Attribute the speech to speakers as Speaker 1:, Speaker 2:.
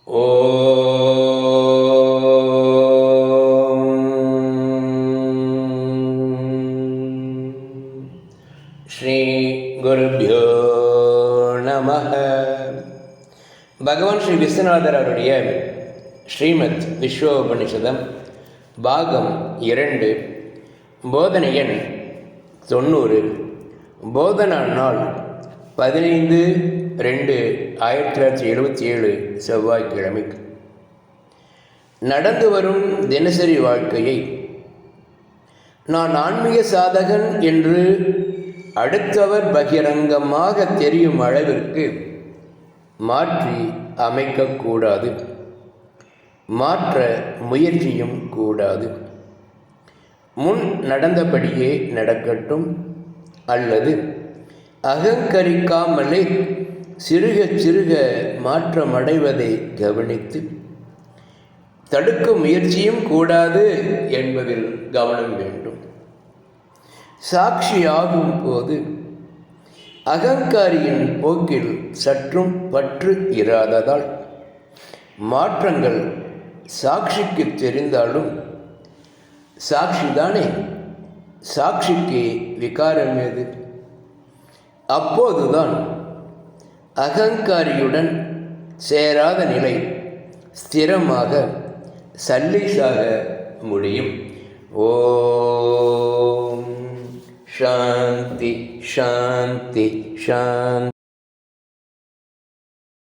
Speaker 1: ஸ்ரீ குருப்யோ நமஹ. பகவான் ஸ்ரீ விஸ்வநாதர் அவருடைய ஸ்ரீமத் விஸ்வோபனிஷதம் பாகம் 2, போதனை எண் 90, போதனா நாள் 15/2/1977 செவ்வாய்க்கிழமை. நடந்து வரும் தினசரி வாழ்க்கையை நான் ஆன்மீக சாதகன் என்று அடுத்தவர் பகிரங்கமாக தெரியும் அளவிற்கு மாற்றி அமைக்கக்கூடாது, மாற்ற முயற்சியும் கூடாது. முன் நடந்தபடியே நடக்கட்டும், அல்லது அகங்கரிக்காமலே சிறுக சிறுக மாற்றமடைவதை கவனித்து தடுக்க முயற்சியும் கூடாது என்பதில் கவனம் வேண்டும். சாட்சியாகும் போது அகங்காரியின் போக்கில் சற்றும் பற்று இராததால் மாற்றங்கள் சாட்சிக்கு தெரிந்தாலும் சாட்சிதானே, சாட்சிக்கு விகாரம் ஏது? அப்போதுதான் அகங்காரியுடன் சேராத நிலை ஸ்திரமாக சல்லிசாக முடியும். ஓம் சாந்தி சாந்தி சாந்தி.